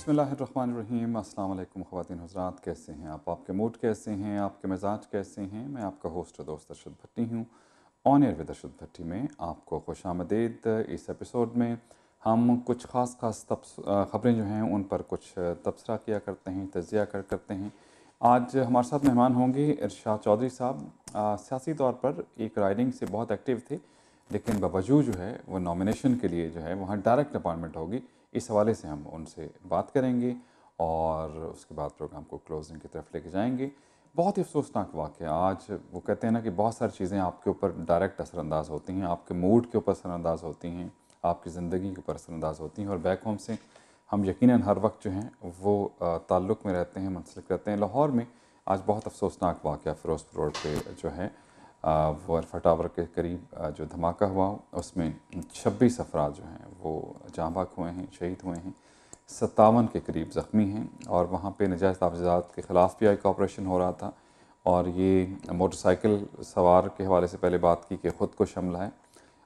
बिस्मिल्लाहिर्रहमानिर्रहीम। अस्सलाम वालेकुम ख़वातीन हज़रात, कैसे हैं आप? आपके मूड कैसे हैं? आपके मिजाज कैसे हैं? मैं आपका होस्ट दोस्त अरशद भट्टी हूँ। ऑन एयर विद अरशद भट्टी में आपको खुशामदीद। इस एपिसोड में हम कुछ ख़ास ख़बरें जो हैं उन पर कुछ तबसरा किया करते हैं, तज्ज़िया करते हैं। आज हमारे साथ मेहमान होंगे इरशाद चौधरी साहब। सियासी तौर पर एक राइडिंग से बहुत एक्टिव थे, लेकिन बावजूद जो है वो नॉमिनेशन के लिए जो है वहाँ डायरेक्ट अपॉइंटमेंट होगी। इस हवाले से हम उनसे बात करेंगे और उसके बाद प्रोग्राम को क्लोजिंग की तरफ लेके जाएंगे। बहुत ही अफसोसनाक वाक़या। आज वो कहते हैं ना कि बहुत सारी चीज़ें आपके ऊपर डायरेक्ट असरअंदाज होती हैं, आपके मूड के ऊपर असरअंदाज होती हैं, आपकी ज़िंदगी के ऊपर असरअंदाज होती हैं। और बैक होम से हम यकीनन हर वक्त जो हैं वो ताल्लुक़ में रहते हैं, मुंसलिक रहते हैं। लाहौर में आज बहुत अफसोसनाक वाक़या फ़िरोज़पुर रोड पे जो है वो अल्फ़ा टावर के करीब जो धमाका हुआ उसमें 26 अफराद जो हैं वो जाँ बाक हुए हैं, शहीद हुए हैं। 57 के करीब ज़ख्मी हैं और वहाँ पे नजायज़ तहफ़्फ़ुज़ात के ख़िलाफ़ भी एक ऑपरेशन हो रहा था। और ये मोटरसाइकिल सवार के हवाले से पहले बात की कि ख़ुदकुश हमला है,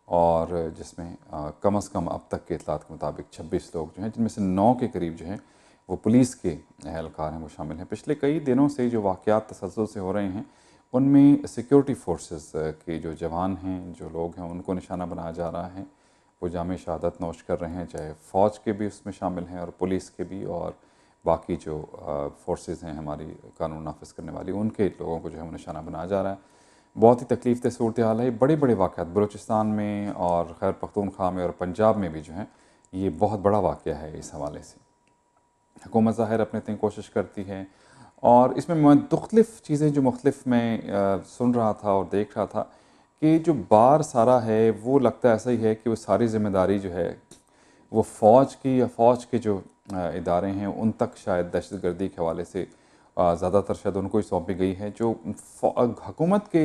और जिसमें कम अज़ कम अब तक के इत्तलात के मुताबिक 26 लोग जो हैं, जिनमें से 9 के करीब जो हैं वो पुलिस के एहलकार हैं, वो शामिल हैं। पिछले कई दिनों से जो वाक़यात तसलसल से हो रहे हैं उनमें सिक्योरिटी फोर्सेस के जो जवान हैं, जो लोग हैं, उनको निशाना बनाया जा रहा है। वो जामे शहादत नोश कर रहे हैं, चाहे फ़ौज के भी उसमें शामिल हैं और पुलिस के भी, और बाकी जो फोर्सेस हैं हमारी कानून नाफिज करने वाली, उनके लोगों को जो है वो निशाना बनाया जा रहा है। बहुत ही तकलीफ़ दह सूरत हाल है। बड़े बड़े वाक़यात बलूचिस्तान में और खैर पख्तूनख्वा में और पंजाब में भी जो हैं, ये बहुत बड़ा वाक़या है। इस हवाले से हुकूमत ज़ाहिर अपने तय कोशिश करती है, और इसमें मुख्तलिफ़ चीज़ें जो मुख्तलिफ़ मैं सुन रहा था और देख रहा था कि जो बार सारा है वो लगता ऐसा ही है कि वो सारी ज़िम्मेदारी जो है वो फ़ौज की या फ़ौज के जो इदारे हैं उन तक शायद दहशतगर्दी के हवाले से ज़्यादातर शायद उनको ही सौंपी गई है। जो हुकूमत के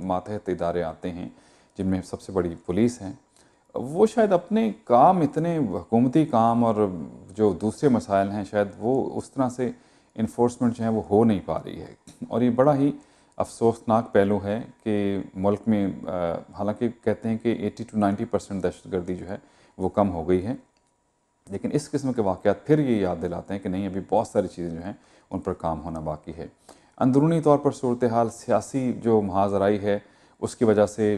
मातहत इदारे आते हैं, जिनमें सबसे बड़ी पुलिस है, वो शायद अपने काम इतने हुकूमती काम और जो दूसरे मसाइल हैं शायद वो उस तरह से इन्फोर्समेंट जो है वो हो नहीं पा रही है। और ये बड़ा ही अफसोसनाक पहलू है कि मुल्क में हालांकि कहते हैं कि 80 to 90% दहशतगर्दी जो है वो कम हो गई है, लेकिन इस किस्म के वाक़यात फिर ये याद दिलाते हैं कि नहीं, अभी बहुत सारी चीज़ें जो हैं उन पर काम होना बाकी है। अंदरूनी तौर पर सूरत हाल सियासी जो महाजराई है उसकी वजह से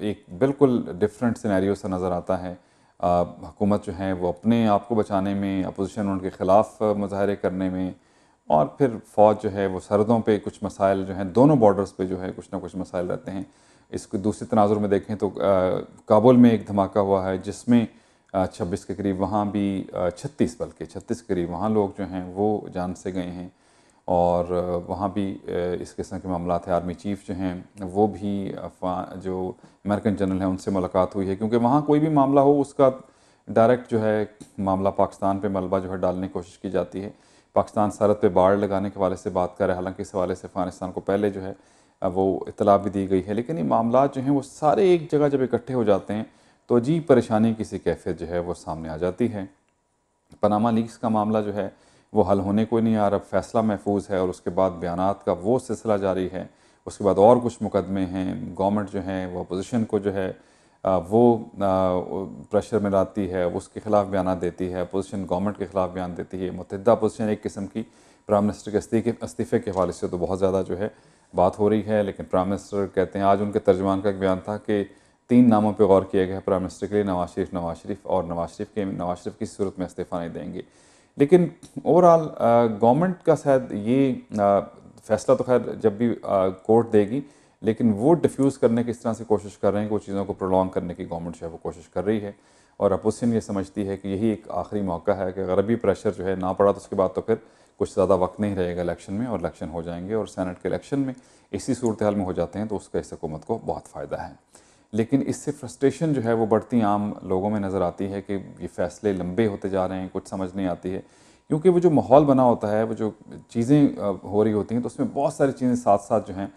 एक बिल्कुल डिफरेंट सिनेरियो सा नज़र आता है। हुकूमत जो है वो अपने आप को बचाने में, अपोजिशन उनके ख़िलाफ़ मुज़ाहरे करने में, और फिर फ़ौज जो है वो सरहदों पे कुछ मसाइल जो हैं, दोनों बॉर्डर्स पे जो है कुछ ना कुछ मसाइल रहते हैं। इसको दूसरी तनाजुर में देखें तो काबुल में एक धमाका हुआ है जिसमें 26 के करीब, वहाँ भी 36 बल्कि 36 के करीब वहाँ लोग जो हैं वो जान से गए हैं। और वहाँ भी इस किस्म के मामला थे। आर्मी चीफ़ जो हैं वो भी जो अमेरिकन जनरल हैं उनसे मुलाकात हुई है, क्योंकि वहाँ कोई भी मामला हो उसका डायरेक्ट जो है मामला पाकिस्तान पे मलबा जो है डालने की कोशिश की जाती है। पाकिस्तान सरहद पे बाड़ लगाने के हवाले से बात कर रहा है, हालांकि इस हवाले से अफ़गानिस्तान को पहले जो है वो इत्तला भी दी गई है, लेकिन ये मामला जो हैं वो सारे एक जगह जब इकट्ठे हो जाते हैं तो अजीब परेशानी की सी कैफियत जो है वो सामने आ जाती है। पनामा लीक्स का मामला जो है वो हल होने को नहीं आ रहा, फ़ैसला महफूज है, और उसके बाद बयानात का वो सिलसिला जारी है। उसके बाद और कुछ मुकदमे हैं, गवर्नमेंट जो है वो अपोजिशन को जो है वो प्रेशर में लाती है, उसके ख़िलाफ़ बयान देती है, अपोजिशन गवर्नमेंट के ख़िलाफ़ बयान देती है। मुत्तहिदा अपोजिशन एक किस्म की प्राइम मिनिस्टर के इस्तीफ़े के हवाले से तो बहुत ज़्यादा जो है बात हो रही है, लेकिन प्राइम मिनिस्टर कहते हैं, आज उनके तर्जमान का एक बयान था कि 3 नामों पे गौर किया गया है प्राइम मिनिस्टर के लिए, नवाज शरीफ और नवाज शरीफ किसी सूरत में इस्तीफ़ा नहीं देंगे। लेकिन ओवरऑल गवर्नमेंट का शायद ये फ़ैसला तो खैर जब भी कोर्ट देगी, लेकिन वो डिफ्यूज़ करने की इस तरह से कोशिश कर रहे हैं कि वो चीज़ों को प्रोलॉन्ग करने की गवर्नमेंट जो है वो कोशिश कर रही है। और अपोजिशन ये समझती है कि यही एक आखिरी मौका है कि अगर अभी प्रेशर जो है ना पड़ा तो उसके बाद तो फिर कुछ ज़्यादा वक्त नहीं रहेगा इलेक्शन में, और इलेक्शन हो जाएंगे, और सेनेट के इलेक्शन में इसी सूरत हाल में हो जाते हैं तो उसका इस हुकूमत को बहुत फ़ायदा है। लेकिन इससे फ्रस्ट्रेशन जो है वो बढ़ती आम लोगों में नज़र आती है कि ये फ़ैसले लंबे होते जा रहे हैं, कुछ समझ नहीं आती है, क्योंकि वो जो माहौल बना होता है, वो जो चीज़ें हो रही होती हैं, तो उसमें बहुत सारी चीज़ें साथ साथ जो हैं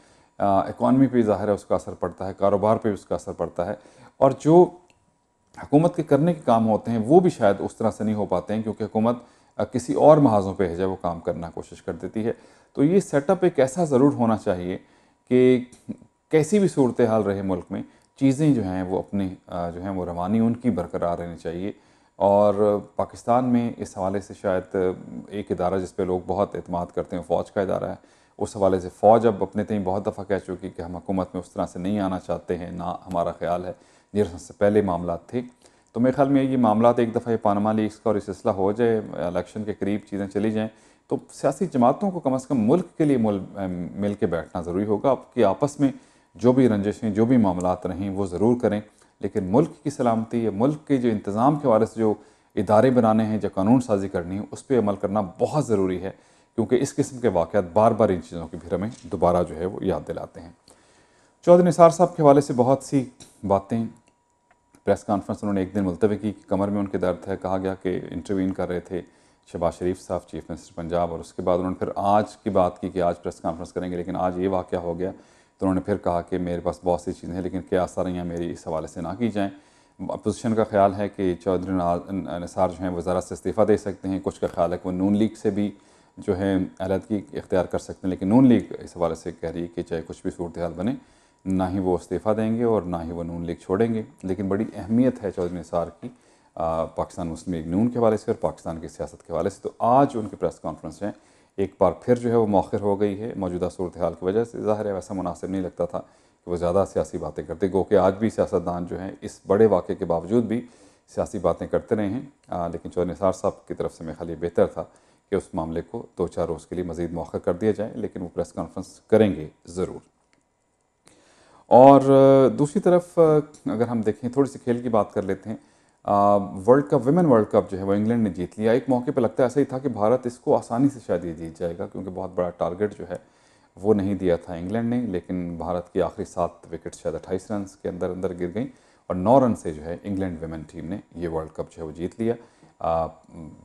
इकॉनमी पे ज़ाहिर है उसका असर पड़ता है, कारोबार पे उसका असर पड़ता है, और जो हुकूमत के करने के काम होते हैं वो भी शायद उस तरह से नहीं हो पाते हैं, क्योंकि हुकूमत किसी और महाजों पे है जब वो काम करना कोशिश कर देती है। तो ये सेटअप एक ऐसा ज़रूर होना चाहिए कि कैसी भी सूरत हाल रहे मुल्क में, चीज़ें जो हैं वो अपनी जो हैं वो रवानी उनकी बरकरार रहनी चाहिए। और पाकिस्तान में इस हवाले से शायद एक इदारा जिस पे लोग बहुत एतमाद करते हैं फ़ौज का इदारा है। उस हवाले से फ़ौज अब अपने तय बहुत दफ़ा कह चुकी कि हम हुकूमत में उस तरह से नहीं आना चाहते हैं, ना हमारा ख्याल है जिस से पहले मामला थे। तो मेरे ख्याल में ये मामला एक दफ़ा ये पानामा लीक्स का और सिलसिला हो जाए, इलेक्शन के करीब चीज़ें चली जाएँ, तो सियासी जमातों को कम से कम मुल्क के लिए मिल के बैठना ज़रूरी होगा। आपकी आपस में जो भी रंजिशें, जो भी मामलात रहें वो ज़रूर करें, लेकिन मुल्क की सलामती या मुल्क के जो इंतज़ाम के हवाले से जो इदारे बनाने हैं, जो कानून साजी करनी है, उस पर अमल करना बहुत ज़रूरी है, क्योंकि इस किस्म के वाक़यात बार बार इन चीज़ों की फिर हमें दोबारा जो है वो याद दिलाते हैं। चौधरी निसार साहब के हवाले से बहुत सी बातें, प्रेस कॉन्फ्रेंस उन्होंने एक दिन मुलतवी की, कमर में उनके दर्द है, कहा गया कि इंटरवीन कर रहे थे शहबाज शरीफ साहब, चीफ मिनिस्टर पंजाब, और उसके बाद उन्होंने फिर आज की बात की कि आज प्रेस कॉन्फ्रेंस करेंगे, लेकिन आज ये वाक़या हो गया तो उन्होंने फिर कहा कि मेरे पास बहुत सी चीज़ें हैं, लेकिन क्या सारियाँ मेरी इस हवाले से ना की जाएँ। अपोजिशन का ख्याल है कि चौधरी निसार जो हैं वज़ारत से इस्तीफ़ा दे सकते हैं, कुछ का ख्याल है कि वो नून लीग से भी जो है अलहदगी इख्तियार कर सकते हैं, लेकिन नून लीग इस हवाले से कह रही है कि चाहे कुछ भी सूरत हाल बने, ना ही वो इस्तीफ़ा देंगे और ना ही वो नून लीग छोड़ेंगे। लेकिन बड़ी अहमियत है चौधरी निसार की पाकिस्तान मुस्लिम लीग नून के हवाले से और पाकिस्तान की सियासत के हवाले से। तो आज उनकी प्रेस कॉन्फ्रेंस है एक बार फिर जो है वो मौखर हो गई है मौजूदा सूरत हाल की वजह से। ज़ाहिर है वैसा मुनासिब नहीं लगता था कि वो ज़्यादा सियासी बातें करते, गो कि आज भी सियासतदान जो हैं इस बड़े वाक़े के बावजूद भी सियासी बातें करते रहे हैं, लेकिन चौधरी निसार साहब की तरफ से मेरे ख्याल बेहतर था कि उस मामले को 2-4 रोज़ के लिए मज़ीद मौखर कर दिया जाए, लेकिन वो प्रेस कॉन्फ्रेंस करेंगे ज़रूर। और दूसरी तरफ अगर हम देखें, थोड़ी सी खेल की बात कर लेते हैं। World cup, women world cup जो है वो इंग्लैंड ने जीत लिया। एक मौके पर लगता है ऐसा ही था कि भारत इसको आसानी से शायद ये जीत जाएगा, क्योंकि बहुत बड़ा टारगेट जो है वो नहीं दिया था इंग्लैंड ने, लेकिन भारत की आखिरी 7 विकेट शायद 28 रन के अंदर अंदर गिर गई और 9 रन से जो है इंग्लैंड विमेन टीम ने ये वर्ल्ड कप जो है वो जीत लिया।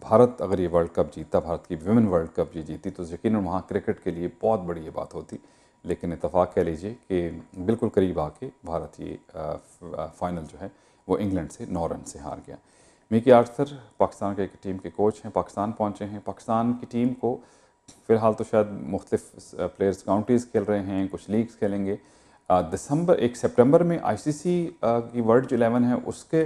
भारत अगर ये वर्ल्ड कप जीतता, भारत की विमेन वर्ल्ड कप ये जीती, तो यकीनन वहाँ क्रिकेट के लिए बहुत बड़ी ये बात होती, लेकिन इत्तफाक कह लीजिए कि बिल्कुल करीब आके भारत ये फाइनल जो है वो इंग्लैंड से 9 रन से हार गया। मिकी आर्थर पाकिस्तान के एक टीम के कोच हैं, पाकिस्तान पहुँचे हैं। पाकिस्तान की टीम को फ़िलहाल तो शायद मुख्तलिफ प्लेयर्स काउंटीज़ खेल रहे हैं, कुछ लीग्स खेलेंगे। 1 सितंबर में आईसीसी की वर्ल्ड 11 है उसके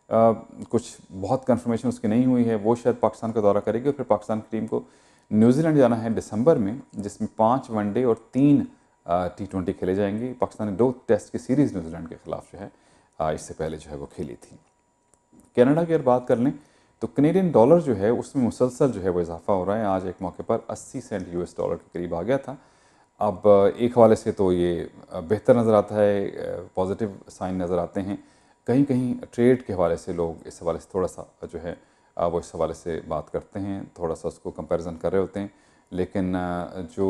कुछ बहुत कंफर्मेशन उसकी नहीं हुई है, वो शायद पाकिस्तान का दौरा करेगी और फिर पाकिस्तान की टीम को न्यूजीलैंड जाना है दिसंबर में, जिसमें 5 वनडे और 3 T20 खेले जाएंगे। पाकिस्तान ने 2 टेस्ट की सीरीज़ न्यूजीलैंड के ख़िलाफ़ जो है इससे पहले जो है वो खेली थी। कनाडा की अगर बात कर लें तो कनेडियन डॉलर जो है उसमें मुसलसल जो है वो इजाफा हो रहा है। आज एक मौके पर 80 सेंट यूएस डॉलर के करीब आ गया था। अब एक हवाले से तो ये बेहतर नज़र आता है, पॉजिटिव साइन नज़र आते हैं। कहीं कहीं ट्रेड के हवाले से लोग इस हवाले से थोड़ा सा जो है वो इस हवाले से बात करते हैं, थोड़ा सा उसको कंपैरिजन कर रहे होते हैं, लेकिन जो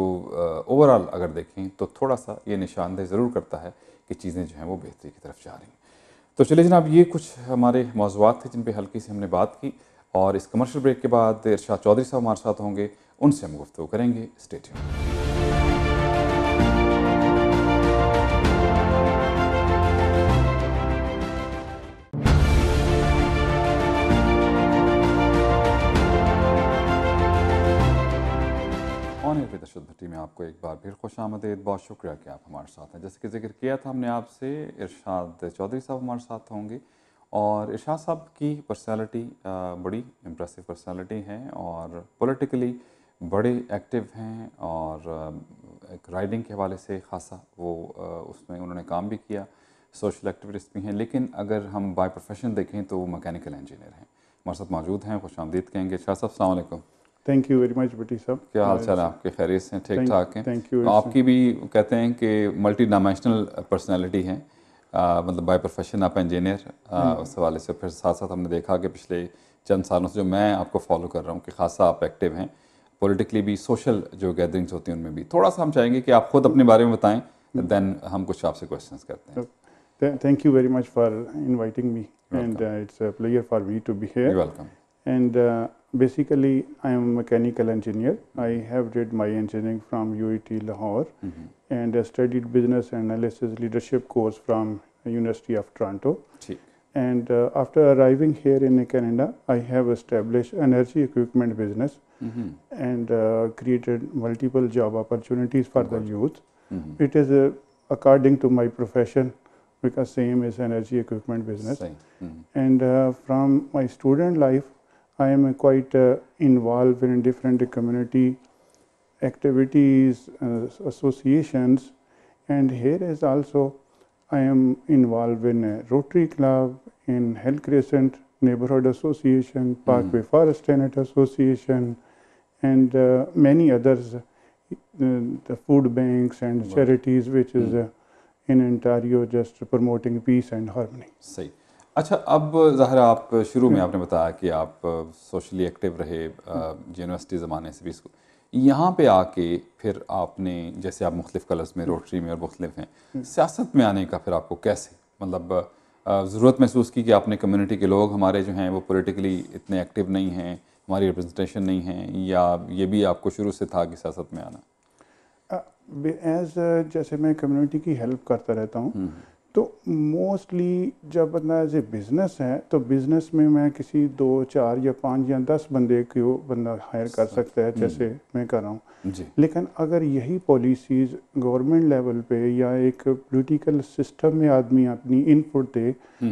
ओवरऑल अगर देखें तो थोड़ा सा ये निशानदेह ज़रूर करता है कि चीज़ें जो हैं वो बेहतरी की तरफ जा रही हैं। तो चलिए जनाब, ये कुछ हमारे मौज़ूआत थे जिन पे हल्की सी हमने बात की, और इस कमर्शियल ब्रेक के बाद इरशाद चौधरी साहब हमारे साथ होंगे, उनसे हम गुफ्तगू करेंगे। Stay tuned. तशद्दुद भट्टी में आपको एक बार फिर खुशामदीद, बहुत शुक्रिया कि आप हमारे साथ हैं। जैसे कि जिक्र किया था हमने आपसे, इरशाद चौधरी साहब हमारे साथ होंगे, और इरशाद साहब की पर्सनालिटी बड़ी इम्प्रेसिव पर्सनालिटी है और पॉलिटिकली बड़े एक्टिव हैं, और एक राइडिंग के हवाले से ख़ासा वो उसमें उन्होंने काम भी किया, सोशल एक्टिविस्ट भी हैं, लेकिन अगर हम बाय प्रोफेशन देखें तो वो मैकेनिकल इंजीनियर हैं। हमारे साथ मौजूद हैं, खुशामदीद कहेंगे। इरशाद साहब अस्सलाम वालेकुम। थैंक यू वेरी मच भट्टी साहब। क्या हाल चाल है आपके? खैरियत से? ठीक ठाक हैं? Thank you. तो आपकी भी कहते हैं कि मल्टी डायमेंशनल पर्सनैलिटी है, मतलब बाय प्रोफेशन आप इंजीनियर, उस हवाले से फिर साथ साथ हमने देखा कि पिछले चंद सालों से जो मैं आपको फॉलो कर रहा हूँ कि खासा आप एक्टिव हैं पॉलिटिकली भी, सोशल जो गैदरिंग्स होती हैं उनमें भी। थोड़ा सा हम चाहेंगे कि आप खुद अपने बारे में बताएं, देन हम कुछ आपसे क्वेश्चंस करते हैं। Thank you very much for inviting me, and it's a pleasure for me to be here. You welcome. And basically, I am a mechanical engineer. I have did my engineering from UET Lahore, and studied business analysis leadership course from University of Toronto. And after arriving here in Canada, I have established energy equipment business and created multiple job opportunities for the youth. It is according to my profession, because same is energy equipment business. सही। And from my student life, I am quite involved in different community activities, associations, and here is also I am involved in a Rotary Club, in Hell Crescent Neighborhood Association, Parkway Forest Tenant Association, and many others, the food banks and charities, which is in Ontario, just promoting peace and harmony. सही। अच्छा, अब ज़ाहिर है आप शुरू में आपने बताया कि आप सोशली एक्टिव रहे यूनिवर्सिटी ज़माने से भी, इसको यहाँ पे आके फिर आपने, जैसे आप मुख्तलिफ़ कलर्स में, रोटरी में और मुख्तलिफ हैं, सियासत में आने का फिर आपको कैसे, मतलब ज़रूरत महसूस की कि आपने कम्युनिटी के लोग हमारे जो हैं वो पॉलिटिकली इतने एक्टिव नहीं हैं, हमारी रिप्रेजेंटेशन नहीं है, या ये भी आपको शुरू से था कि सियासत में आना? जैसे मैं कम्युनिटी की हेल्प करता रहता हूँ, तो मोस्टली जब बंदा एज ए बिज़नेस है तो बिज़नेस में मैं किसी 2, 4 या 5 या 10 बंदे को बंदा हायर कर सकता है, जैसे मैं कर रहा हूँ। लेकिन अगर यही पॉलिसीज़ गवर्नमेंट लेवल पे या एक पॉलिटिकल सिस्टम में आदमी अपनी इनपुट दे,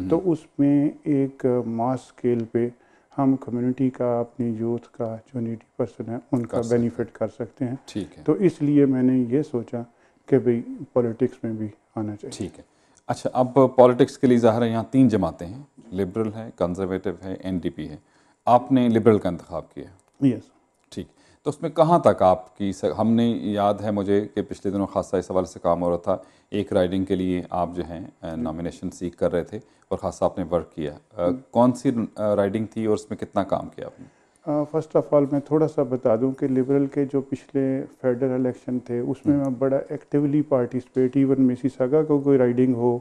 तो उसमें एक मास स्केल पे हम कम्युनिटी का, अपनी यूथ का जो नीडी पर्सन है उनका बेनिफिट कर सकते हैं। ठीक है। तो इसलिए मैंने ये सोचा कि भाई पॉलिटिक्स में भी आना चाहिए। ठीक है। अच्छा, अब पॉलिटिक्स के लिए ज़ाहिर है यहाँ 3 जमातें हैं, लिबरल है, कंजर्वेटिव है, एनडीपी है। आपने लिबरल का इंतखाब किया? यस। ठीक। तो उसमें कहाँ तक आपकी हमने याद है मुझे कि पिछले दिनों खासा इस हवाले से काम हो रहा था, एक राइडिंग के लिए आप जो हैं नॉमिनेशन सीख कर रहे थे और खासा आपने वर्क किया। कौन सी राइडिंग थी और उसमें कितना काम किया आपने? फर्स्ट ऑफ ऑल मैं थोड़ा सा बता दूं कि लिबरल के जो पिछले फेडरल इलेक्शन थे उसमें मैं बड़ा एक्टिवली पार्टिसिपेट, इवन मिसिसागा को कोई राइडिंग हो,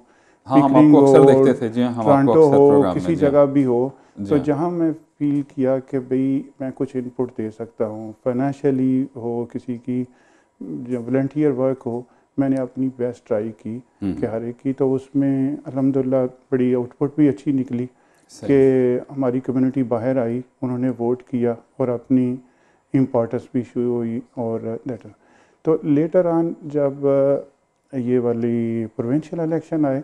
पिकरिंग हो, देखते थे जी, टोरंटो हो, किसी जगह भी हो, तो जहां मैं फील किया कि भाई मैं कुछ इनपुट दे सकता हूं, फाइनेंशियली हो, किसी की जो वॉलंटियर वर्क हो, मैंने अपनी बेस्ट ट्राई की कि हर एक की। तो उसमें अल्हम्दुलिल्लाह बड़ी आउटपुट भी अच्छी निकली कि हमारी कम्युनिटी बाहर आई, उन्होंने वोट किया और अपनी इम्पोर्टेंस भी शुरू हुई। और तो लेटर ऑन जब ये वाली प्रोविंशियल इलेक्शन आए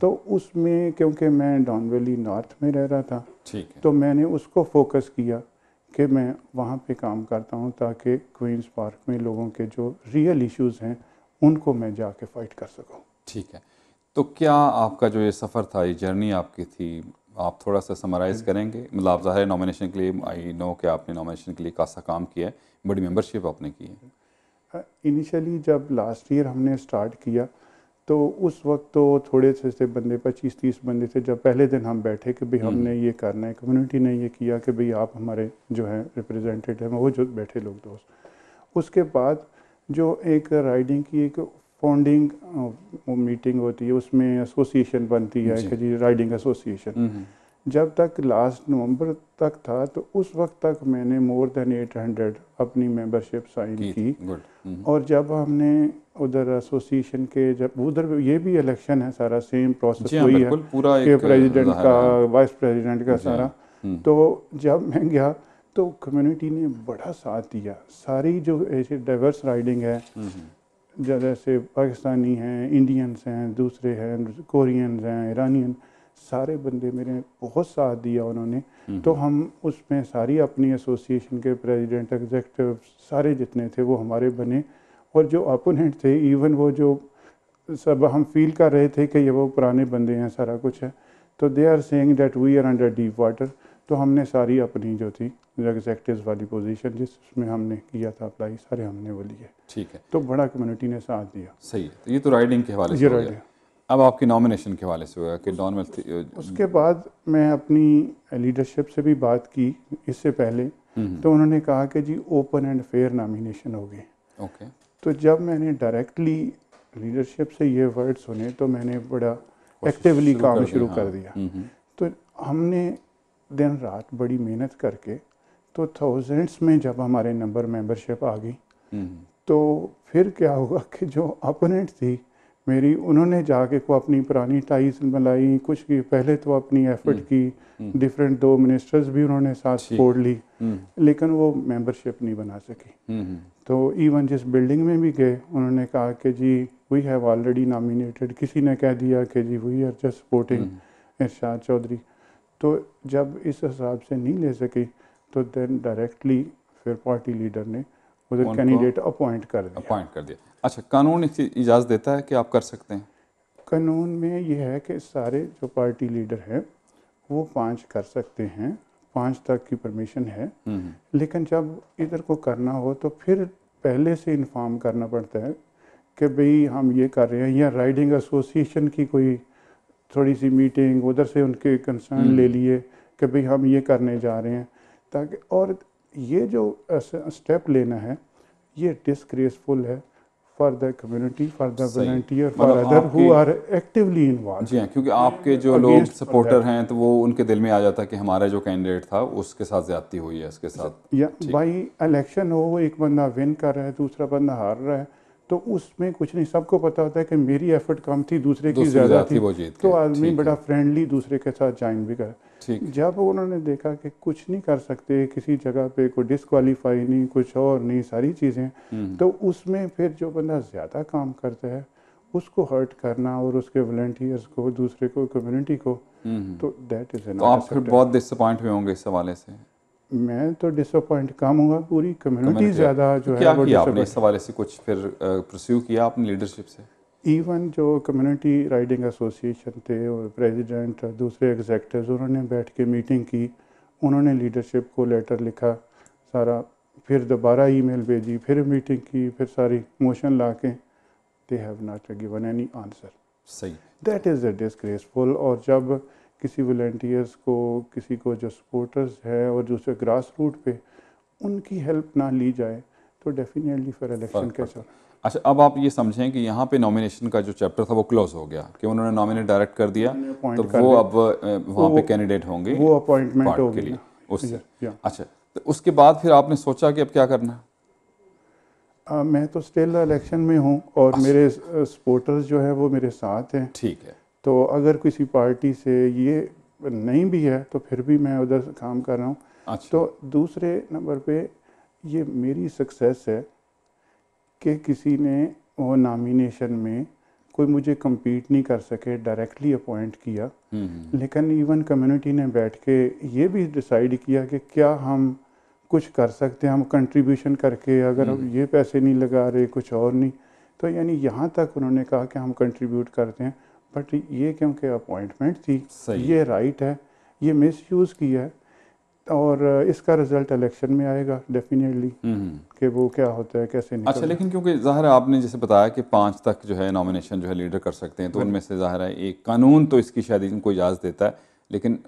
तो उसमें क्योंकि मैं डॉन वैली नॉर्थ में रह रहा था, ठीक है, तो मैंने उसको फोकस किया कि मैं वहाँ पे काम करता हूँ ताकि क्वींस पार्क में लोगों के जो रियल इश्यूज़ हैं उनको मैं जाके फाइट कर सकूँ। ठीक है। तो क्या आपका जो ये सफ़र था, ये जर्नी आपकी थी, आप थोड़ा सा समराइज़ करेंगे? मतलब आप ज़ाहिर नॉमिनेशन के लिए, आई नो कि आपने नॉमिनेशन के लिए खासा काम किया है, बड़ी मेंबरशिप आपने की है। इनिशियली जब लास्ट ईयर हमने स्टार्ट किया तो उस वक्त तो थोड़े से बंदे, 25-30 बंदे थे। जब पहले दिन हम बैठे कि भाई हमने ये करना है, कम्युनिटी ने ये किया कि भाई आप हमारे जो है रिप्रेजेंटेटिव हैं, वो जो बैठे लोग दोस्त। उसके बाद जो एक राइडिंग की एक फाउंडिंग मीटिंग होती है, उसमें एसोसिएशन बनती है कि जी राइडिंग एसोसिएशन। जब तक लास्ट नवंबर तक था तो उस वक्त तक मैंने मोर देन 800 अपनी मेंबरशिप साइन की। और जब हमने उधर एसोसिएशन के, जब उधर ये भी इलेक्शन है, सारा सेम प्रोसेस वही है कि प्रेसिडेंट का, वाइस प्रेसिडेंट का सारा। तो जब मैं गया तो कम्युनिटी ने बड़ा साथ दिया। सारी जो ऐसे डाइवर्स राइडिंग है, जैसे पाकिस्तानी हैं, इंडियंस हैं, दूसरे हैं, कोरियंस हैं, ईरानियन, सारे बंदे मेरे बहुत साथ दिया उन्होंने। तो हम उसमें सारी अपनी एसोसिएशन के प्रेसिडेंट, एग्जीक्यूटिव सारे जितने थे वो हमारे बने। और जो अपोनेंट थे, इवन वो जो सब हम फील कर रहे थे कि ये वो पुराने बंदे हैं, सारा कुछ है, तो they are saying that we are under deep water. तो हमने सारी अपनी जो थी एग्जीक्यूटिव वाली पोजीशन जिसमें हमने किया था अप्लाई, सारे हमने वो लिए। ठीक है। तो बड़ा कम्युनिटी ने साथ दिया। सही है। तो ये तो राइडिंग के हवाले से हो गया। अब आपकी नॉमिनेशन के हवाले से होगा कि डॉन वैली। उसके बाद मैं अपनी लीडरशिप से भी बात की इससे पहले, तो उन्होंने कहा कि जी ओपन एंड फेयर नॉमिनेशन होगी। ओके। तो जब मैंने डायरेक्टली लीडरशिप से ये वर्ड सुने तो मैंने बड़ा एक्टिवली काम शुरू कर दिया। तो हमने दिन रात बड़ी मेहनत करके, तो थाउजेंड्स में जब हमारे नंबर मेंबरशिप आ गई, तो फिर क्या हुआ कि जो अपोनेंट थी मेरी, उन्होंने जाके को अपनी पुरानी टाइज मलाई, कुछ की पहले तो अपनी एफर्ट की, डिफरेंट 2 मिनिस्टर्स भी उन्होंने साथ सपोर्ट ली, लेकिन वो मेंबरशिप नहीं बना सकी। तो इवन जिस बिल्डिंग में भी गए, उन्होंने कहा कि जी वी हैव ऑलरेडी नॉमिनेटेड, किसी ने कह दिया कि जी वी आर जस्ट सपोर्टिंग इरशाद चौधरी। तो जब इस हिसाब से नहीं ले सकी तो देन डायरेक्टली फिर पार्टी लीडर ने उधर उनको कैंडिडेट अपॉइंट कर दिया। अच्छा, कानून इजाज़त देता है कि आप कर सकते हैं? कानून में ये है कि सारे जो पार्टी लीडर हैं वो 5 कर सकते हैं, 5 तक की परमिशन है। लेकिन जब इधर को करना हो तो फिर पहले से इन्फॉर्म करना पड़ता है कि भाई हम ये कर रहे हैं, या राइडिंग एसोसिएशन की कोई थोड़ी सी मीटिंग उधर से उनके कंसर्न ले लिए कि भाई हम ये करने जा रहे हैं, ताकि और ये जो स्टेप लेना है ये डिसग्रेसफुल है for the community, for the volunteer, for other who are actively involve. जी हाँ, क्योंकि आपके जो लोग सपोर्टर हैं तो वो उनके दिल में आ जाता है कि हमारा जो कैंडिडेट था उसके साथ ज्यादती हुई है, उसके साथ। या भाई इलेक्शन हो, एक बंदा विन कर रहा है, दूसरा बंदा हार रहा है, तो उसमें कुछ नहीं, सबको पता होता है कि मेरी एफर्ट कम थी, दूसरे की ज़्यादा थी, तो आदमी बड़ा फ्रेंडली दूसरे के साथ ज्वाइन भी कर। जब उन्होंने देखा कि कुछ नहीं कर सकते, किसी जगह पे कोई डिस्क्वालीफाई नहीं, कुछ और नहीं, सारी चीज़ें, तो उसमें फिर जो बंदा ज़्यादा काम करता है उसको हर्ट करना और उसके वॉलंटियर्स को, दूसरे को, कम्युनिटी को, तो दैट इज़ तो आप फिर बहुत डिसअपॉइंट हुए होंगे इस हवाले से? मैं तो डिसअपॉइंट कम हुआ, पूरी कम्युनिटी ज़्यादा जो है वो किया आपने इस हवाले से, कुछ फिर परस्यू किया आपने लीडरशिप से? इवन जो कम्युनिटी राइडिंग एसोसिएशन थे और प्रेसिडेंट, दूसरे एग्जेक्टिव्स, उन्होंने बैठ के मीटिंग की, उन्होंने लीडरशिप को लेटर लिखा सारा, फिर दोबारा ईमेल भेजी, फिर मीटिंग की, फिर सारी मोशन ला के they have not given any answer. सही, दैट इज़ अ डिसग्रेसफुल। और जब किसी वॉलंटियर्स को, किसी को जो सपोर्टर्स है और दूसरे ग्रास रूट पे उनकी हेल्प ना ली जाए तो डेफिनेटली फिर इलेक्शन कैसा। अच्छा, अब आप ये समझें कि यहाँ पे नॉमिनेशन का जो चैप्टर था वो क्लोज हो गया कि उन्होंने नॉमिनेट डायरेक्ट कर दिया, तो वो अब वहाँ पे कैंडिडेट होंगे, वो अपॉइंटमेंट हो गई उससे। अच्छा, तो उसके बाद फिर आपने सोचा कि अब क्या करना? मैं तो स्टिल इलेक्शन में हूँ और मेरे सपोर्टर्स जो है वो मेरे साथ हैं। ठीक है। तो अगर किसी पार्टी से ये नहीं भी है तो फिर भी मैं उधर काम कर रहा हूँ। अच्छा। तो दूसरे नंबर पे ये मेरी सक्सेस है कि किसी ने वो नॉमिनेशन में कोई मुझे compete नहीं कर सके, डायरेक्टली अपॉइंट किया, लेकिन इवन कम्युनिटी ने बैठ के ये भी डिसाइड किया कि क्या हम कुछ कर सकते हैं, हम कंट्रीब्यूशन करके, अगर हम ये पैसे नहीं लगा रहे, कुछ और नहीं, तो यानी यहाँ तक उन्होंने कहा कि हम कंट्रीब्यूट करते हैं। बट ये क्योंकि अपॉइंटमेंट थी, ये राइट है, ये मिसयूज़ किया है, और इसका रिजल्ट इलेक्शन में आएगा डेफिनेटली कि वो क्या होता है, कैसे निकलता है। अच्छा, लेकिन क्योंकि ज़ाहिर है आपने जैसे बताया कि 5 तक जो है नॉमिनेशन जो है लीडर कर सकते हैं, तो उनमें से ज़ाहिर है एक कानून तो इसकी शायद इनको इजाज़त देता है, लेकिन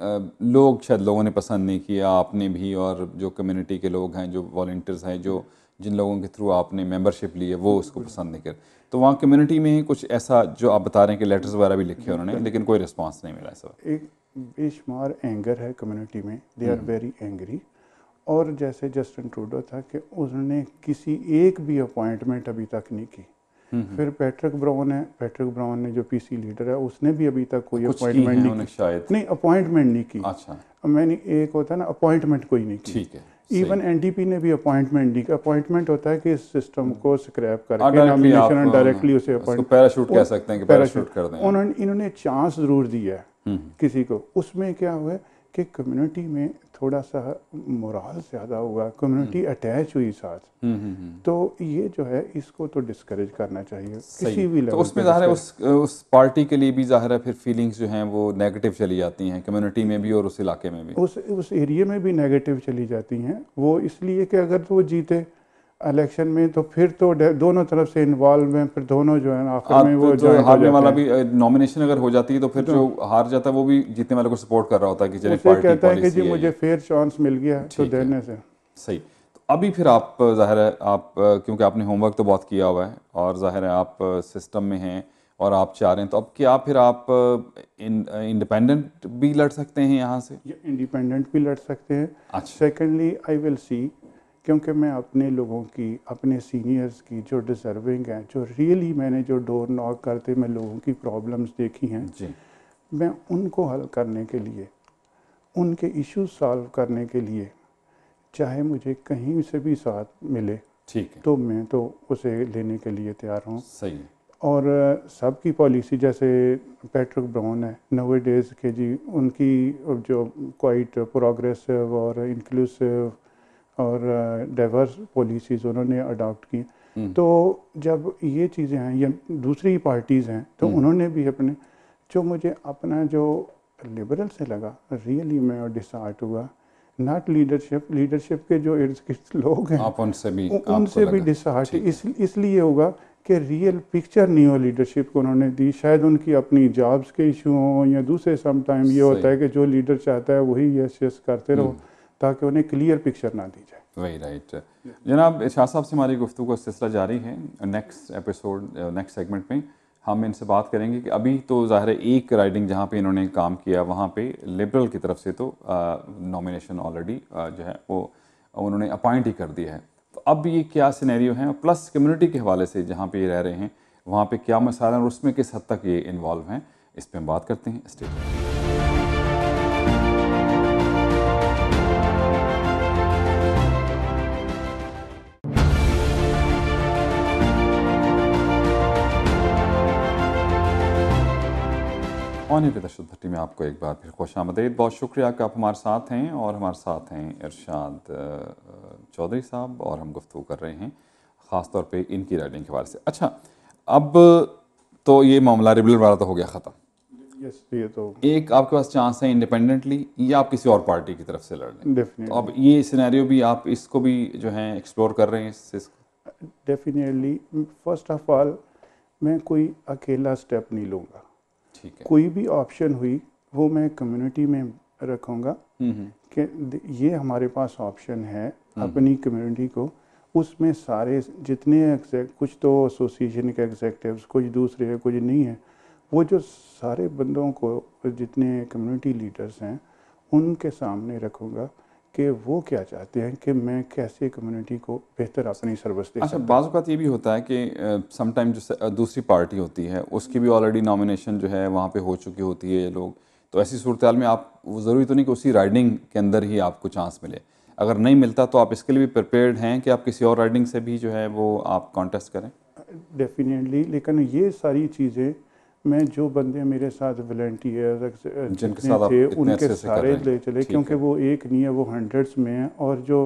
लोगों ने पसंद नहीं किया, आपने भी, और जो कम्युनिटी के लोग हैं, जो वॉलंटियर्स हैं, जो जिन लोगों के थ्रू आपने मेंबरशिप ली है, वो उसको पसंद नहीं कर। तो वहाँ कम्युनिटी में कुछ ऐसा जो आप बता रहे हैं कि लेटर्स वगैरह भी लिखे उन्होंने, लेकिन कोई रिस्पॉन्स नहीं मिला। ऐसा एक बेशुमार एंगर है कम्युनिटी में, दे आर वेरी एंग्री। और जैसे जस्टिन ट्रूडो था कि उसने किसी एक भी अपॉइंटमेंट अभी तक नहीं की। फिर पैट्रिक ब्राउन है, पैट्रिक ब्राउन ने जो पीसी लीडर है, उसने भी अभी तक कोई अपॉइंटमेंट नहीं की, शायद नहीं अपॉइंटमेंट नहीं की। अच्छा, मैंने एक होता है ना अपॉइंटमेंट कोई नहीं की। ठीक है। इवन एनडीपी ने भी अपॉइंटमेंट नहीं, अपॉइंटमेंट होता है कि इस सिस्टम को स्क्रैप करके नॉमिनेशन डायरेक्टली उसे अपॉइंट, पैराशूट कह सकते हैं कि पैराशूट कर दें। इन्होंने चांस ज़रूर दिया है किसी को। उसमें क्या हुआ कि कम्युनिटी में थोड़ा सा मोराल ज़्यादा हुआ, कम्युनिटी अटैच हुई साथ। तो ये जो है इसको तो डिस्करेज करना चाहिए किसी भी लेवल। तो उसमें ज़ाहिर है उस पार्टी के लिए भी ज़ाहिर है फिर फीलिंग्स जो हैं वो नेगेटिव चली जाती हैं, कम्युनिटी में भी और उस इलाके में भी, उस एरिया में भी नेगेटिव चली जाती हैं। वो इसलिए कि अगर तो वो जीते इलेक्शन में तो फिर तो दोनों तरफ से इन्वॉल्व हैं, फिर दोनों जो है आखिर में वो जो हारने वाला भी, नॉमिनेशन अगर हो जाती है तो फिर जो हार जाता है वो भी जीतने वाले को सपोर्ट कर रहा होता है कि चलिए पार्टी कहता है कि जी मुझे फेयर चांस मिल गया तो देने से। सही। तो अभी फिर आप ज़ाहिर है आप क्योंकि आपने होमवर्क तो बहुत किया हुआ है और ज़ाहिर है आप सिस्टम में हैं और आप चाह रहे हैं, तो अब क्या फिर आप इंडिपेंडेंट भी लड़ सकते हैं यहाँ से? इंडिपेंडेंट भी लड़ सकते हैं। अच्छा। सेकेंडली आई विल सी, क्योंकि मैं अपने लोगों की, अपने सीनियर्स की जो डिज़र्विंग हैं, जो रियली मैंने जो डोर नॉक करते मैं लोगों की प्रॉब्लम्स देखी हैं जी, मैं उनको हल करने के लिए, उनके इश्यूज सॉल्व करने के लिए, चाहे मुझे कहीं से भी साथ मिले, ठीक है, तो मैं तो उसे लेने के लिए तैयार हूँ। सही है। और सबकी पॉलिसी जैसे पैट्रिक ब्राउन है नवे डेज के जी, उनकी जो क्वाइट प्रोग्रेसिव और इंक्लूसिव और डाइवर्स पॉलिसीज़ उन्होंने अडॉप्ट की। तो जब ये चीज़ें हैं या दूसरी पार्टीज़ हैं तो उन्होंने भी अपने, जो मुझे अपना जो लिबरल से लगा रियली मैं डिसहार्ट हुआ, नॉट लीडरशिप के जो इर्द गिर्द लोग हैं आप उनसे भी डिसहार्ट इसलिए होगा कि रियल पिक्चर नहीं हो लीडरशिप को उन्होंने दी। शायद उनकी अपनी जॉब्स के इशू हों या दूसरे सम टाइम ये होता है कि जो लीडर चाहता है वही यस यस करते रहो ताकि उन्हें क्लियर पिक्चर ना दी जाए। वही राइट। जनाब इरशाद साहब से हमारी गुफ्तगू का सिलसिला जारी है। नेक्स्ट एपिसोड नेक्स्ट सेगमेंट में हम इनसे बात करेंगे कि अभी तो ज़ाहिर है एक राइडिंग जहाँ पे इन्होंने काम किया वहाँ पे लिबरल की तरफ से तो नॉमिनेशन ऑलरेडी जो है वो उन्होंने अपॉइंट ही कर दिया है। तो अब ये क्या सिनेरियो है, प्लस कम्युनिटी के हवाले से जहाँ पे ये रह रहे हैं वहाँ पे क्या मसाइल और उसमें किस हद तक ये इन्वॉल्व हैं, इस पर हम बात करते हैं। Stay tuned. On with Arshad Bhatti में आपको एक बार फिर खुश आमदीद। बहुत शुक्रिया कि आप हमारे साथ हैं और हमारे साथ हैं इरशाद चौधरी साहब और हम गुफ्तगू कर रहे हैं ख़ास तौर पे इनकी राइडिंग के हवाले से। अच्छा, अब तो ये मामला रिबल वाला तो हो गया ख़त्म। यस, ये तो एक आपके पास चांस है इंडिपेंडेंटली या आप किसी और पार्टी की तरफ से लड़ लें। डेफिनेटली। तो अब ये सिनेरियो भी आप इसको भी जो है एक्सप्लोर कर रहे हैं। डेफिनेटली फर्स्ट ऑफ ऑल मैं कोई अकेला स्टेप नहीं लूँगा। ठीक है। कोई भी ऑप्शन हुई वो मैं कम्युनिटी में रखूँगा कि ये हमारे पास ऑप्शन है अपनी कम्युनिटी को, उसमें सारे जितने कुछ तो एसोसिएशन के एग्जेक्टिव्स, कुछ दूसरे हैं, कुछ नहीं है, वो जो सारे बंदों को जितने कम्युनिटी लीडर्स हैं उनके सामने रखूँगा कि वो क्या चाहते हैं कि मैं कैसे कम्युनिटी को बेहतर अपनी सर्विस दे। अच्छा, बाज़ औक़ात ये भी होता है कि समटाइम जो दूसरी पार्टी होती है उसकी भी ऑलरेडी नॉमिनेशन जो है वहाँ पे हो चुकी होती है ये लोग, तो ऐसी सूरत हाल में आप, वो ज़रूरी तो नहीं कि उसी राइडिंग के अंदर ही आपको चांस मिले, अगर नहीं मिलता तो आप इसके लिए भी प्रिपेयर्ड हैं कि आप किसी और राइडिंग से भी जो है वो आप कॉन्टेस्ट करें? डेफिनेटली, लेकिन ये सारी चीज़ें मैं जो बंदे मेरे साथ वॉलंटियर्स जिनके साथ थे इतने उनके अच्छे से कर सारे रहे हैं। ले चले, ठीक क्योंकि है। वो एक नहीं है, वो हंड्रेड्स में है, और जो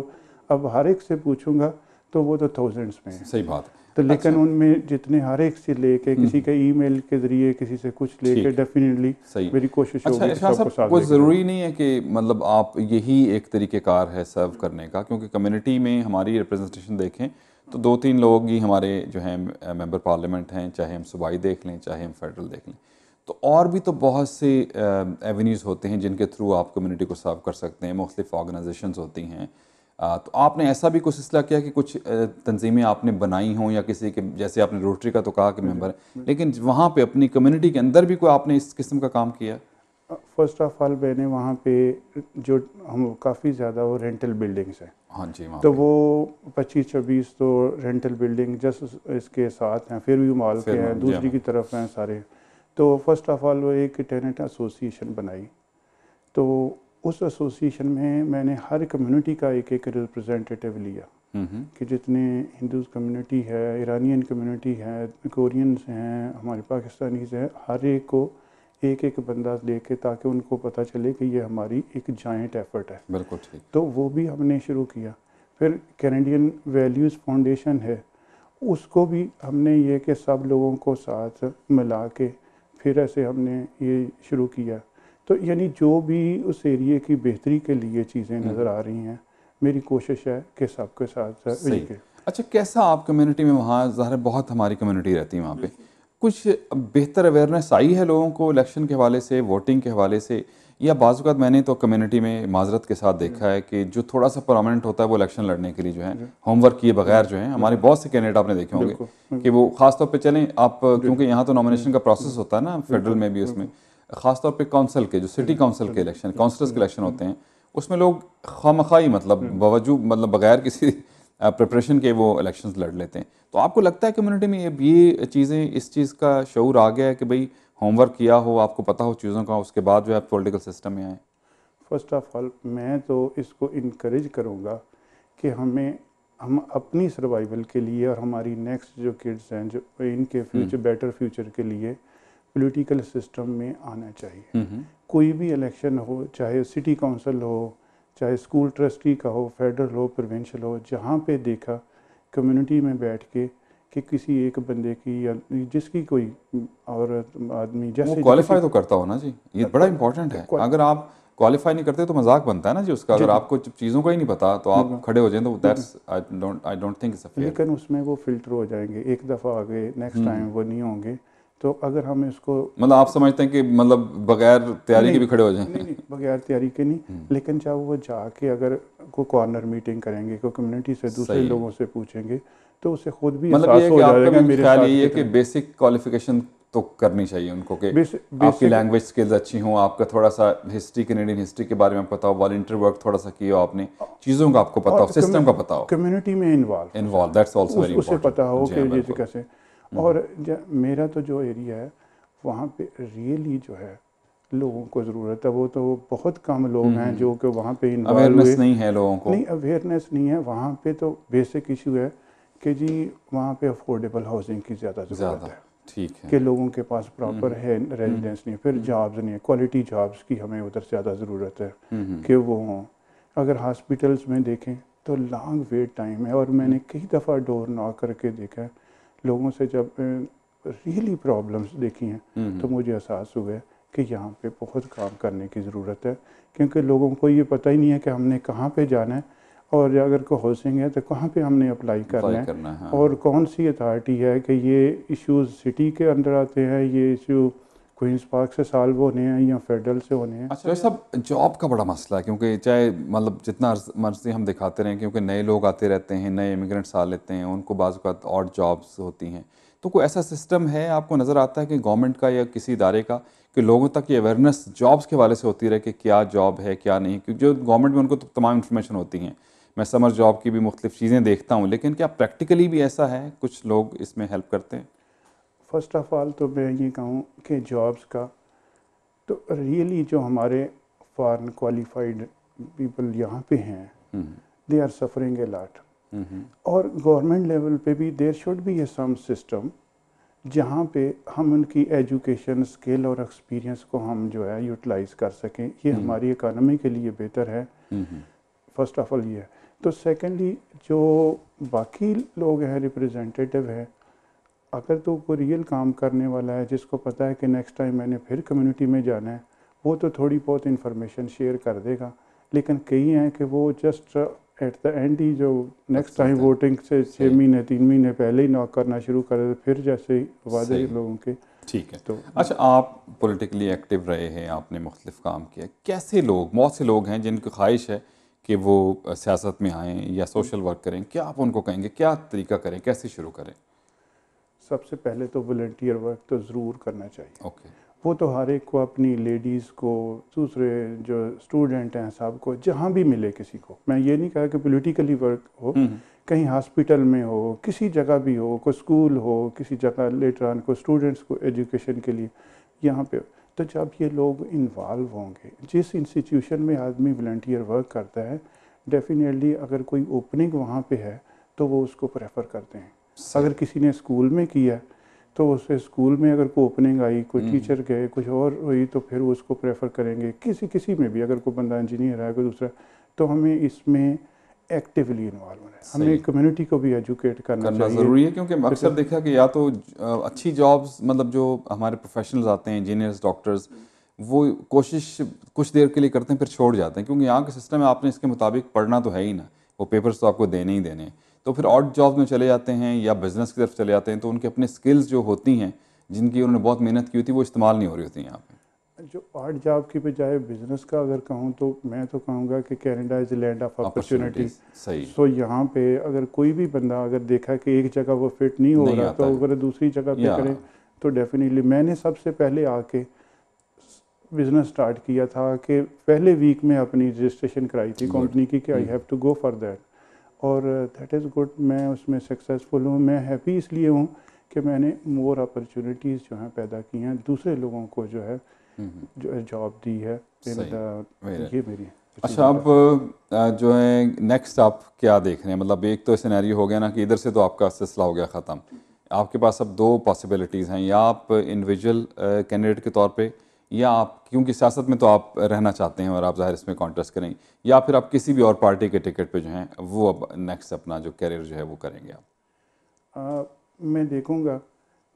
अब हर एक से पूछूंगा तो वो तो थाउजेंड्स में है। सही बात है। तो लेकिन अच्छा। उनमें जितने हर एक से लेके किसी के ईमेल के ज़रिए किसी से कुछ लेके ठीक। डेफिनेटली सही। मेरी कोशिश अच्छा होगी कि इरशाद सबको साहब, साथ कोई लेके ज़रूरी नहीं है कि मतलब आप यही एक तरीक़ेकार है सर्व करने का, क्योंकि कम्युनिटी में हमारी रिप्रेजेंटेशन देखें तो 2-3 लोग ही हमारे जो हैं मेंबर पार्लियामेंट हैं, चाहे हम सूबाई देख लें चाहे हम फेडरल देख लें, तो और भी तो बहुत से एवेन्यूज़ होते हैं जिनके थ्रू आप कम्युनिटी को सर्व कर सकते हैं, मुख्तलिफ ऑर्गेनाइजेशंस होती हैं। तो आपने ऐसा भी कोई सिलसिला किया कि कुछ तंजीमें आपने बनाई हों या किसी के, जैसे आपने रोटरी का तो कहा कि मेंबर है, लेकिन वहाँ पे अपनी कम्युनिटी के अंदर भी कोई आपने इस किस्म का काम किया? फर्स्ट ऑफ ऑल मैंने वहाँ पे जो हम काफ़ी ज़्यादा वो रेंटल बिल्डिंग्स हैं। हाँ जी, वहाँ तो पे। वो 25-26 तो रेंटल बिल्डिंग जस्ट इसके साथ हैं, फिर भी मॉल के हैं, दूसरी की तरफ हैं सारे। तो फर्स्ट ऑफ ऑल वो एक टेनेंट एसोसिएशन बनाई, तो उस एसोसिएशन में मैंने हर कम्युनिटी का एक एक रिप्रेजेंटेटिव लिया कि जितने हिंदूज कम्युनिटी है, ईरानियन कम्युनिटी है, कोरियंस हैं, हमारे पाकिस्तानीज़ हैं, हर एक को एक एक बंदा लेके, ताकि उनको पता चले कि ये हमारी एक जॉइंट एफर्ट है। बिल्कुल ठीक। तो वो भी हमने शुरू किया। फिर कैनेडियन वैल्यूज़ फाउंडेशन है, उसको भी हमने ये कि सब लोगों को साथ मिला के फिर ऐसे हमने ये शुरू किया। तो यानी जो भी उस एरिए की बेहतरी के लिए चीज़ें नज़र आ रही हैं, मेरी कोशिश है कि सबके साथ सही। अच्छा, कैसा आप कम्युनिटी में, वहाँ ज़ाहिर बहुत हमारी कम्युनिटी रहती है वहाँ पे, कुछ बेहतर अवेयरनेस आई है लोगों को इलेक्शन के हवाले से, वोटिंग के हवाले से, या बाज़ औक़ात मैंने तो कम्युनिटी में माजरत के साथ देखा है कि जो थोड़ा सा परमानेंट होता है वो इलेक्शन लड़ने के लिए जो है होमवर्क किए बगैर जो है, हमारे बहुत से कैंडिडेट आपने देखे होंगे कि वो ख़ासतौर पे चलें आप, क्योंकि यहाँ तो नॉमिनेशन का प्रोसेस होता है ना फेडरल में भी, उसमें ख़ासतौर पे काउंसिल के, जो सिटी काउंसिल के इलेक्शन, काउंसलर्स के इलेक्शन होते हैं, उसमें लोग खामखाई मतलब बावजूद मतलब बगैर किसी प्रिपरेशन के वो इलेक्शंस लड़ लेते हैं। तो आपको लगता है कम्युनिटी में ये चीज़ें, इस चीज़ का शऊर आ गया है कि भाई होमवर्क किया हो, आपको पता हो चीज़ों का, उसके बाद जो है पॉलिटिकल सिस्टम में आए? फर्स्ट ऑफ ऑल मैं तो इसको इनक्रेज करूँगा कि हमें हम अपनी सर्वाइवल के लिए और हमारी नेक्स्ट जो किड्स हैं जो इनके फ्यूचर बेटर फ्यूचर के लिए पॉलिटिकल सिस्टम में आना चाहिए। कोई भी इलेक्शन हो, चाहे सिटी काउंसिल हो, चाहे स्कूल ट्रस्टी का हो, फेडरल हो, प्रोविंशियल हो, जहाँ पे देखा कम्युनिटी में बैठ के कि किसी एक बंदे की या जिसकी कोई औरत आदमी जैसे क्वालिफाई तो करता हो ना जी, ये बड़ा इंपॉर्टेंट है। अगर आप क्वालिफाई नहीं करते तो मजाक बनता है ना जी उसका। अगर आपको चीज़ों का ही नहीं पता तो आप खड़े हो जाएं तो that's I don't think it's a fair. लेकिन उसमें वो फिल्टर हो जाएंगे, एक दफ़ा आ गए, नेक्स्ट टाइम वो नहीं होंगे। तो अगर हम इसको मतलब आप समझते हैं कि मतलब बगैर तैयारी के भी खड़े हो जाएं? नहीं, बगैर तैयारी के नहीं, लेकिन जब वो जाके अगर को कॉर्नर मीटिंग करेंगे, को कम्युनिटी से दूसरे लोगों से पूछेंगे तो उसे खुद भी मतलब ये एहसास है हो कि आपका जाएगा भी मेरे ख्याल साथ यही है कि कितने बेसिक क्वालिफिकेशन तो करनी चाहिए उनको कि आपकी बेसिक लैंग्वेज स्किल्स अच्छी हों, आपका थोड़ा सा हिस्ट्री, कैनेडियन हिस्ट्री के बारे में पता हो, वॉलंटियर वर्क थोड़ा सा किया हो आपने, चीज़ों का आपको पता हो, सिस्टम का पता हो, कम्युनिटी में इन्वॉल्व, दैट्स आल्सो वेरी उसे इंपॉर्टेंट। पता हो कि जैसे कैसे। और मेरा तो जो एरिया है वहाँ पे रियली जो है लोगों को ज़रूरत है, वो तो बहुत कम लोग हैं जो कि वहाँ पे इन्वॉल्व हुए। अवेयरनेस नहीं है लोगों को, नहीं, अवेयरनेस नहीं है वहाँ पे। तो बेसिक इशू है कि जी वहाँ पे अफोर्डेबल हाउसिंग की ज़्यादा ज़रूरत है, ठीक है, कि लोगों के पास प्रॉपर है रेजिडेंस नहीं है, फिर जॉब्स नहीं है, क्वालिटी जॉब्स की हमें उधर ज़्यादा ज़रूरत है कि वो हों। अगर हॉस्पिटल्स में देखें तो लॉन्ग वेट टाइम है, और मैंने कई दफ़ा डोर नॉक करके देखा है लोगों से, जब रियली प्रॉब्लम्स देखी हैं तो मुझे एहसास हुआ है कि यहाँ पे बहुत काम करने की ज़रूरत है, क्योंकि लोगों को ये पता ही नहीं है कि हमने कहाँ पे जाना है, और अगर कोई हाउसिंग है तो कहाँ पे हमने अप्लाई करना है, हाँ। और कौन सी अथॉरिटी है कि ये इश्यूज सिटी के अंदर आते हैं, ये इशू क्वींस पार्क से सॉल्व होने हैं या फेडरल से होने हैं। अच्छा, ये सब जॉब का बड़ा मसला है, क्योंकि चाहे मतलब जितना मर्जी हम दिखाते रहें, क्योंकि नए लोग आते रहते हैं, नए इमिग्रेंट्स आ लेते हैं, उनको बाज़ औक़ात और जॉब्स होती हैं। तो कोई ऐसा सिस्टम है आपको नज़र आता है कि गवर्नमेंट का या किसी इदारे का, कि लोगों तक ये अवेयरनेस जॉब्स के हवाले से होती रहे कि क्या जॉब है क्या नहीं? क्योंकि जो गवर्नमेंट में उनको तो तमाम इन्फॉर्मेशन होती हैं। मैं समर जॉब की भी मुख्तलिफ चीज़ें देखता हूँ, लेकिन क्या प्रैक्टिकली भी ऐसा है, कुछ लोग इसमें हेल्प करते हैं? फर्स्ट ऑफ ऑल तो मैं ये कहूँ कि जॉब्स का तो रियली जो हमारे फॉरेन क्वालिफाइड पीपल यहाँ पे हैं, they are suffering a lot. और गवर्नमेंट लेवल पे भी there should be a some system जहाँ पे हम उनकी एजुकेशन, स्किल और एक्सपीरियंस को हम जो है यूटिलाइज कर सकें। ये हमारी इकानमी के लिए बेहतर है। फर्स्ट ऑफ ऑल ये है। तो सेकेंडली जो बाकी लोग हैं, रिप्रेजेंटेटिव है, अगर तो कोई रियल काम करने वाला है जिसको पता है कि नेक्स्ट टाइम मैंने फिर कम्युनिटी में जाना है, वो तो थोड़ी बहुत इंफॉर्मेशन शेयर कर देगा। लेकिन कई हैं कि वो just at the and he जो नेक्स्ट टाइम वोटिंग से 6 महीने 3 महीने पहले ही नॉक करना शुरू कर देते, फिर जैसे ही वादे लोगों के। ठीक है। तो अच्छा, आप पॉलिटिकली एक्टिव रहे हैं, आपने मुख्तलिफ काम किया, कैसे लोग, बहुत से लोग हैं जिनकी ख्वाहिश है कि वो सियासत में आएँ या सोशल वर्क करें, क्या आप उनको कहेंगे, क्या तरीका करें, कैसे शुरू करें? सबसे पहले तो वॉलंटियर वर्क तो ज़रूर करना चाहिए। ओके। वो तो हर एक को, अपनी लेडीज़ को, दूसरे जो स्टूडेंट हैं सबको, जहाँ भी मिले किसी को। मैं ये नहीं कहा कि पॉलिटिकली वर्क हो, कहीं हॉस्पिटल में हो, किसी जगह भी हो, कोई स्कूल हो, किसी जगह लेटर ऑन को स्टूडेंट्स को एजुकेशन के लिए यहाँ पे। तो जब ये लोग इन्वॉल्व होंगे, जिस इंस्टीट्यूशन में आदमी वॉलंटियर वर्क करता है, डेफिनेटली अगर कोई ओपनिंग वहाँ पे है तो वो उसको प्रेफर करते हैं। अगर किसी ने स्कूल में किया तो उसे स्कूल में अगर कोई ओपनिंग आई, कोई टीचर गए, कुछ और हुई, तो फिर वो उसको प्रेफर करेंगे। किसी में भी अगर कोई बंदा इंजीनियर है, कोई दूसरा, तो हमें इसमें एक्टिवली इन्वॉल्व होना है। हमें कम्युनिटी को भी एजुकेट करना चाहिए। ज़रूरी है, क्योंकि अक्सर देखा कि या तो अच्छी जॉब्स, मतलब जो हमारे प्रोफेशनल्स आते हैं, इंजीनियर्स, डॉक्टर्स, वो कोशिश कुछ देर के लिए करते हैं फिर छोड़ जाते हैं, क्योंकि यहाँ का सिस्टम है, आपने इसके मुताबिक पढ़ना तो है ही ना, वो पेपर्स तो आपको देने ही देने हैं। तो फिर ऑड जॉब्स में चले जाते हैं या बिज़नेस की तरफ चले जाते हैं, तो उनके अपने स्किल्स जो होती हैं, जिनकी उन्होंने बहुत मेहनत की होती है, वो इस्तेमाल नहीं हो रही होती यहाँ पे। जो ऑड जॉब की बजाय बिजनेस का अगर कहूँ तो मैं तो कहूँगा कि Canada is land of opportunity. सही। सो यहाँ पे अगर कोई भी बंदा अगर देखा कि एक जगह वो फिट नहीं हो रहा, तो अगर दूसरी जगह पे करें तो डेफिनेटली। मैंने सबसे पहले आके बिज़नेस स्टार्ट किया था कि पहले वीक में अपनी रजिस्ट्रेशन कराई थी कंपनी की कि I have to go for that, और दैट इज़ गुड। मैं उसमें सक्सेसफुल हूँ। मैं हैप्पी इसलिए हूँ कि मैंने मोर अपॉर्चुनिटीज़ जो हैं पैदा की हैं, दूसरे लोगों को जो है जो जॉब दी है। ये मेरी है। अच्छा, अब जो है नेक्स्ट आप क्या देख रहे हैं? मतलब एक तो सिनेरियो हो गया ना कि इधर से तो आपका सिलसिला हो गया ख़त्म, आपके पास अब दो पॉसिबिलिटीज़ हैं, या आप इंडिविजुअल कैंडिडेट के तौर पे, या आप, क्योंकि सियासत में तो आप रहना चाहते हैं और आप ज़ाहिर इसमें कॉन्टेस्ट करेंगे, या फिर आप किसी भी और पार्टी के टिकट पे जो हैं वो अब नेक्स्ट अपना जो करियर जो है वो करेंगे आप? मैं देखूंगा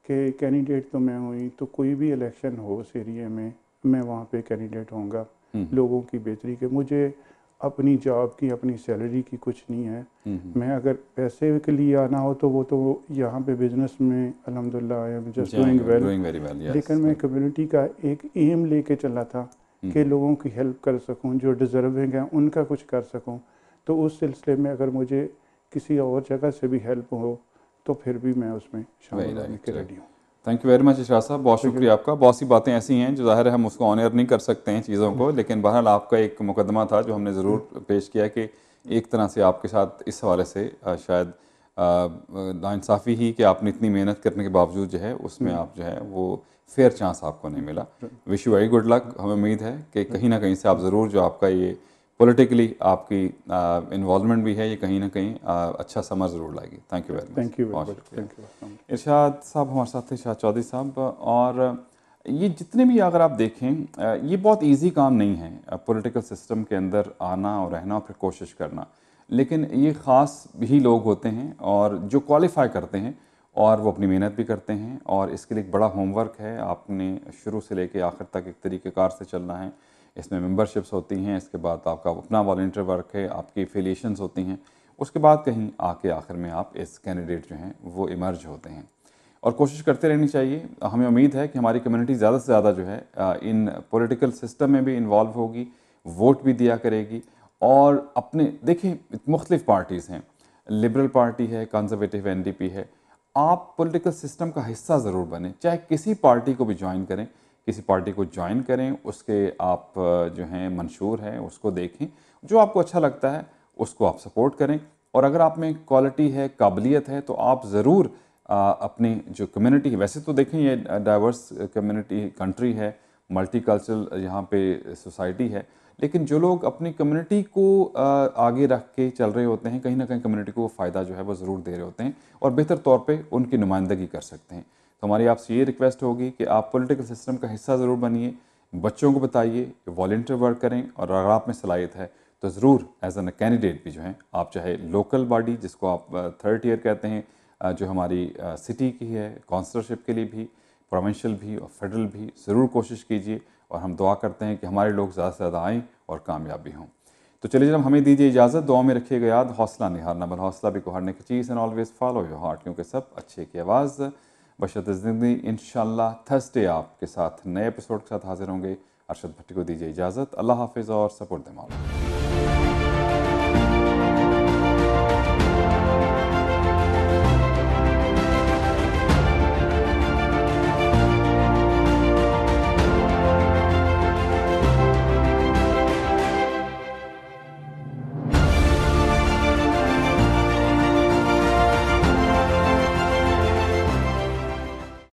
कि कैंडिडेट तो मैं हुई, तो कोई भी इलेक्शन हो उस एरिया में मैं वहाँ पे कैंडिडेट होऊंगा लोगों की बेहतरी के। मुझे अपनी जॉब की, अपनी सैलरी की कुछ नहीं है। मैं अगर पैसे के लिए आना हो तो वो तो यहाँ पे बिजनेस में अल्हम्दुलिल्लाह I am just doing well. लेकिन मैं कम्युनिटी का एक एम लेके चला था कि लोगों की हेल्प कर सकूं, जो डिज़र्विंग हैं उनका कुछ कर सकूं। तो उस सिलसिले में अगर मुझे किसी और जगह से भी हेल्प हो तो फिर भी मैं उसमें शामिल होने के रेडी हूँ। Thank you very much Ishrat साहब, बहुत शुक्रिया आपका। बहुत सी बातें ऐसी हैं जो ज़ाहिर है हम उसको ऑनर नहीं कर सकते हैं चीज़ों को, लेकिन बहरहाल आपका एक मुकदमा था जो हमने ज़रूर पेश किया कि एक तरह से आपके साथ इस हवाले से शायद नाइंसाफ़ी ही कि आपने इतनी मेहनत करने के बावजूद जो है उसमें आप जो है वो फेयर चांस आपको नहीं मिला। Wish you very good luck. हमें उम्मीद है कि कहीं ना कहीं से आप ज़रूर जो आपका ये पॉलिटिकली आपकी इन्वॉल्वमेंट भी है, ये कहीं ना कहीं अच्छा समझ ज़रूर लाएगी। Thank you very much. Thank you. Irshad साहब हमारे साथ थे, इरशाद चौधरी साहब। और ये जितने भी अगर आप देखें, ये बहुत इजी काम नहीं है पॉलिटिकल सिस्टम के अंदर आना और रहना और फिर कोशिश करना, लेकिन ये ख़ास ही लोग होते हैं और जो क्वालिफाई करते हैं और वो अपनी मेहनत भी करते हैं, और इसके लिए एक बड़ा होमवर्क है। आपने शुरू से लेके आखिर तक एक तरीक़ेकार से चलना है। इसमें मेंबरशिप्स होती हैं, इसके बाद आपका अपना वॉलंटियर वर्क है, आपकी एफिलिएशंस होती हैं, उसके बाद कहीं आके आखिर में आप इस कैंडिडेट जो हैं वो इमर्ज होते हैं। और कोशिश करते रहनी चाहिए। हमें उम्मीद है कि हमारी कम्युनिटी ज़्यादा से ज़्यादा जो है इन पॉलिटिकल सिस्टम में भी इन्वॉल्व होगी, वोट भी दिया करेगी। और अपने देखिए मुख्तलिफ़ पार्टीज़ हैं, लिबरल पार्टी है, कंजर्वेटिव NDP है। आप पॉलिटिकल सिस्टम का हिस्सा ज़रूर बने, चाहे किसी पार्टी को भी ज्वाइन करें, किसी पार्टी को ज्वाइन करें, उसके आप जो हैं मंशूर हैं उसको देखें, जो आपको अच्छा लगता है उसको आप सपोर्ट करें। और अगर आप में क्वालिटी है, काबिलियत है, तो आप ज़रूर अपनी जो कम्युनिटी है, वैसे तो देखें ये डाइवर्स कम्युनिटी कंट्री है, मल्टी कल्चरल यहाँ पे सोसाइटी है, लेकिन जो लोग अपनी कम्युनिटी को आगे रख के चल रहे होते हैं, कहीं ना कहीं कम्युनिटी को फ़ायदा जो है वो ज़रूर दे रहे होते हैं और बेहतर तौर पे उनकी नुमाइंदगी कर सकते हैं। तो हमारी आपसे ये रिक्वेस्ट होगी कि आप पॉलिटिकल सिस्टम का हिस्सा ज़रूर बनिए, बच्चों को बताइए, वॉलंटियर वर्क करें, और अगर आप में सलाहियत है तो ज़रूर एज एन कैंडिडेट भी जो है आप, चाहे लोकल बॉडी जिसको आप थर्ड ईयर कहते हैं, जो हमारी सिटी की है, काउंसलरशिप के लिए भी, प्रोविंशियल भी और फेडरल भी, ज़रूर कोशिश कीजिए। और हम दुआ करते हैं कि हमारे लोग ज़्यादा से ज़्यादा आएँ और कामयाब भी हों। तो चलिए जनाब, हमें दीजिए इजाज़त। दुआ में रखिएगा याद, हौसला नहीं हारना, बल हौसला भी को हारने की चीज़, and always follow your heart, क्योंकि सब अच्छे की आवाज़ बशर्ते ज़िंदगी। इंशाल्लाह थर्सडे आपके साथ नए एपिसोड के साथ हाजिर होंगे। अरशद भट्टी को दीजिए इजाज़त। अल्लाह हाफिज़ और सपोर्ट दे मौला।